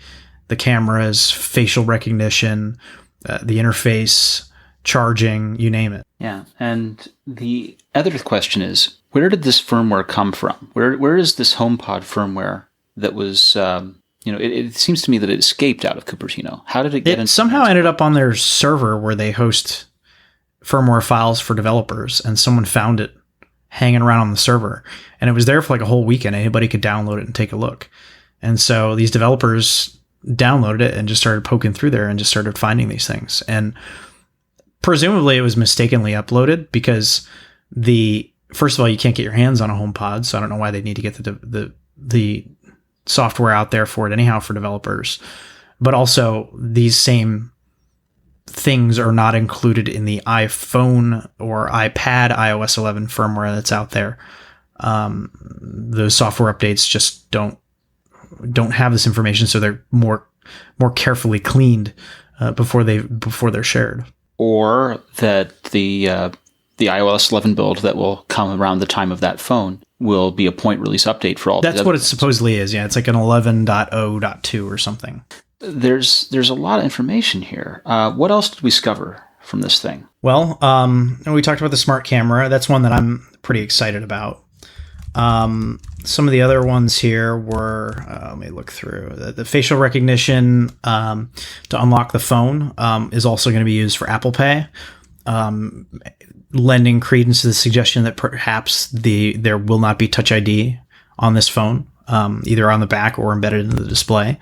the cameras, facial recognition, the interface, charging, you name it. Yeah, and the other question is, where did this firmware come from? Where is this HomePod firmware that was... it seems to me that it escaped out of Cupertino. How did it get It somehow ended up on their server where they host firmware files for developers, and someone found it hanging around on the server. And it was there for like a whole weekend. Anybody could download it and take a look. And so these developers downloaded it and just started poking through there and just started finding these things. And presumably it was mistakenly uploaded because first of all, you can't get your hands on a HomePod, so I don't know why they need to get the software out there for it anyhow for developers. But also these same things are not included in the iPhone or iPad iOS 11 firmware that's out there. Those software updates just don't have this information, so they're more carefully cleaned before they're shared. Or that the iOS 11 build that will come around the time of that phone will be a point release update for all. That's what it supposedly is. Yeah, it's like an 11.0.2 or something. There's a lot of information here. What else did we discover from this thing? Well, and we talked about the smart camera. That's one that I'm pretty excited about. Some of the other ones here were, let me look through. The facial recognition to unlock the phone is also going to be used for Apple Pay, lending credence to the suggestion that perhaps there will not be Touch ID on this phone, either on the back or embedded in the display.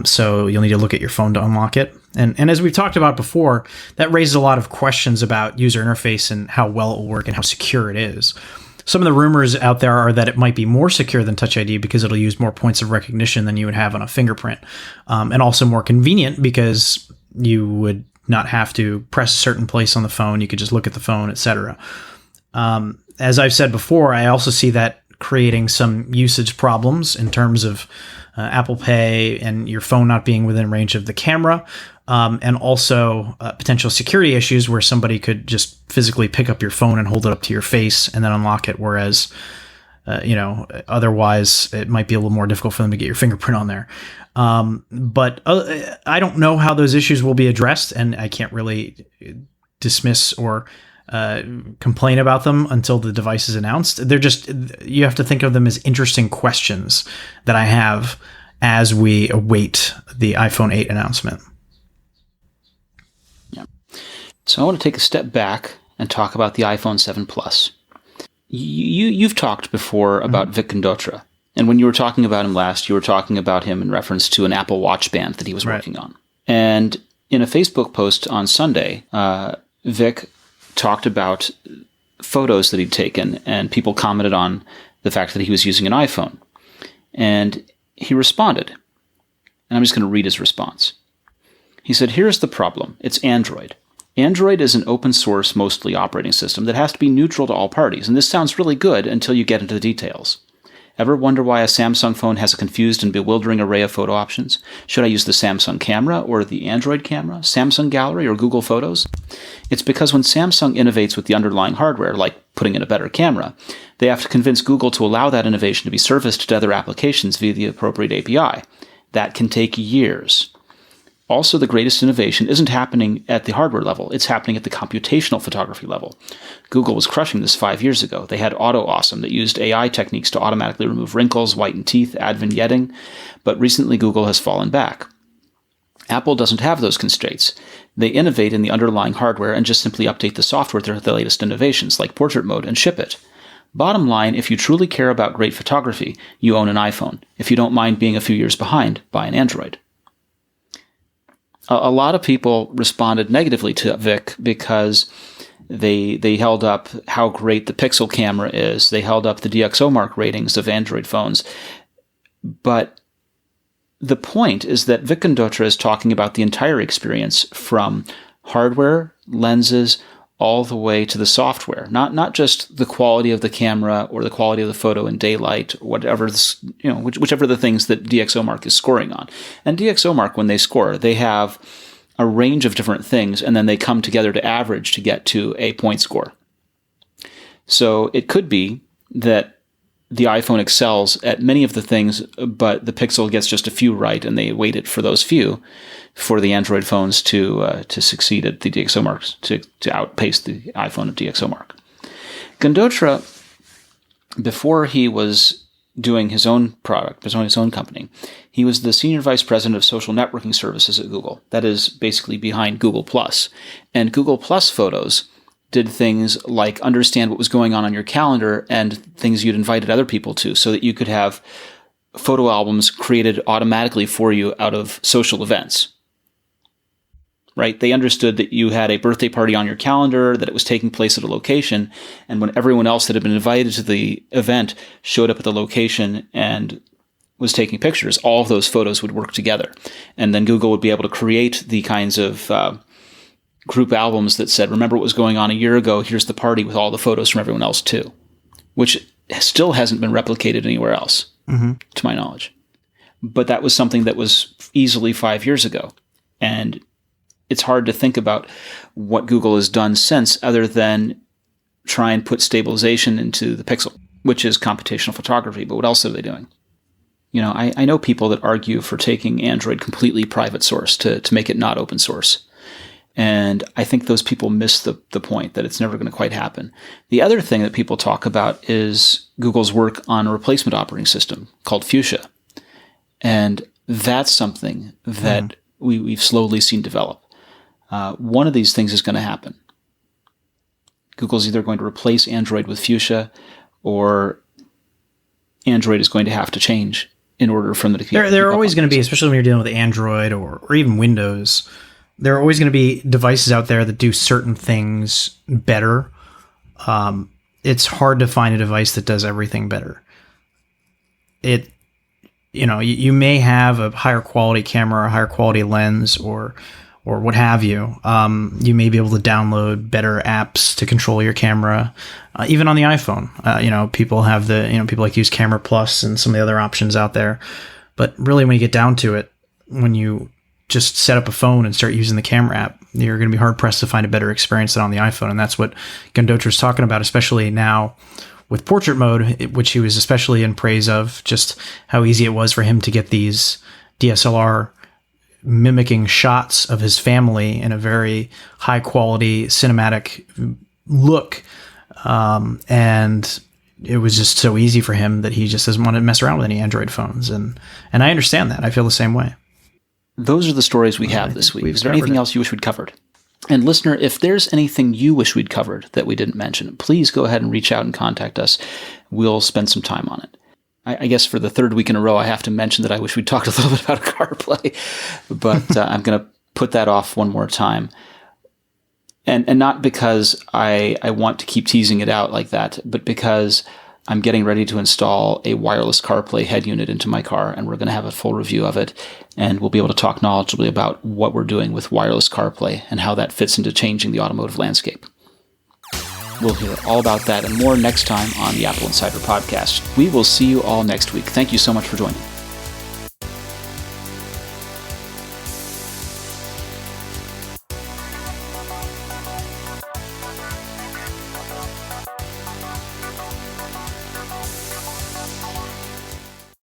So you'll need to look at your phone to unlock it. And as we've talked about before, that raises a lot of questions about user interface and how well it will work and how secure it is. Some of the rumors out there are that it might be more secure than Touch ID because it'll use more points of recognition than you would have on a fingerprint, and also more convenient because you would not have to press a certain place on the phone. You could just look at the phone, etc. As I've said before, I also see that creating some usage problems in terms of Apple Pay and your phone not being within range of the camera, and also potential security issues where somebody could just physically pick up your phone and hold it up to your face and then unlock it, whereas otherwise it might be a little more difficult for them to get your fingerprint on there. But I don't know how those issues will be addressed, and I can't really dismiss or complain about them until the device is announced. They're just, you have to think of them as interesting questions that I have as we await the iPhone 8 announcement. Yeah. So I want to take a step back and talk about the iPhone 7 Plus. You've talked before about Vic Condotra. And when you were talking about him last, you were talking about him in reference to an Apple Watch band that he was working on. And in a Facebook post on Sunday, Vic talked about photos that he'd taken, and people commented on the fact that he was using an iPhone. And he responded, and I'm just going to read his response. He said, "Here's the problem. It's Android. Android is an open source, mostly operating system that has to be neutral to all parties, and this sounds really good until you get into the details. Ever wonder why a Samsung phone has a confused and bewildering array of photo options? Should I use the Samsung camera or the Android camera, Samsung Gallery or Google Photos? It's because when Samsung innovates with the underlying hardware, like putting in a better camera, they have to convince Google to allow that innovation to be serviced to other applications via the appropriate API. That can take years. Also, the greatest innovation isn't happening at the hardware level, it's happening at the computational photography level. Google was crushing this 5 years ago. They had Auto Awesome that used AI techniques to automatically remove wrinkles, whiten teeth, add vignetting, but recently Google has fallen back. Apple doesn't have those constraints. They innovate in the underlying hardware and just simply update the software to the latest innovations, like portrait mode, and ship it. Bottom line, if you truly care about great photography, you own an iPhone. If you don't mind being a few years behind, buy an Android." A lot of people responded negatively to Vic because they held up how great the Pixel camera is. They held up the DxOMark ratings of Android phones. But the point is that Vic Condotra is talking about the entire experience from hardware, lenses, all the way to the software. Not just the quality of the camera or the quality of the photo in daylight, or whatever, whichever the things that DxOMark is scoring on. And DxOMark, when they score, they have a range of different things, and then they come together to average to get to a point score. So it could be that the iPhone excels at many of the things, but the Pixel gets just a few right, and they waited for those few for the Android phones to succeed at the DxOMark, to outpace the iPhone of DxOMark. Condotra, before he was doing his own product, his own company, he was the senior vice president of social networking services at Google. That is basically behind Google+. And Google+ Photos did things like understand what was going on your calendar and things you'd invited other people to, so that you could have photo albums created automatically for you out of social events. Right? They understood that you had a birthday party on your calendar, that it was taking place at a location, and when everyone else that had been invited to the event showed up at the location and was taking pictures, all of those photos would work together. And then Google would be able to create the kinds of group albums that said, remember what was going on a year ago, here's the party with all the photos from everyone else too, which still hasn't been replicated anywhere else, to my knowledge. But that was something that was easily 5 years ago. And it's hard to think about what Google has done since, other than try and put stabilization into the Pixel, which is computational photography. But what else are they doing? I know people that argue for taking Android completely private source to make it not open source. And I think those people miss the point that it's never going to quite happen. The other thing that people talk about is Google's work on a replacement operating system called Fuchsia. And that's something that we've slowly seen develop. One of these things is going to happen. Google's either going to replace Android with Fuchsia, or Android is going to have to change in order for them to keep. There are always going to be, especially when you're dealing with Android or even Windows, there are always going to be devices out there that do certain things better. It's hard to find a device that does everything better. You may have a higher quality camera, a higher quality lens, or what have you. You may be able to download better apps to control your camera, even on the iPhone. People have people like to use Camera Plus and some of the other options out there. But really, when you get down to it, when you just set up a phone and start using the camera app, you're going to be hard pressed to find a better experience than on the iPhone. And that's what Gundotra is talking about, especially now with portrait mode, which he was especially in praise of, just how easy it was for him to get these DSLR mimicking shots of his family in a very high quality cinematic look. And it was just so easy for him that he just doesn't want to mess around with any Android phones. And I understand that. I feel the same way. Those are the stories we have this week. Is there anything else you wish we'd covered? And listener, if there's anything you wish we'd covered that we didn't mention, please go ahead and reach out and contact us. We'll spend some time on it. I guess for the third week in a row, I have to mention that I wish we'd talked a little bit about CarPlay, but I'm going to put that off one more time. And not because I want to keep teasing it out like that, but because I'm getting ready to install a wireless CarPlay head unit into my car, and we're going to have a full review of it, and we'll be able to talk knowledgeably about what we're doing with wireless CarPlay and how that fits into changing the automotive landscape. We'll hear all about that and more next time on the Apple Insider podcast. We will see you all next week. Thank you so much for joining.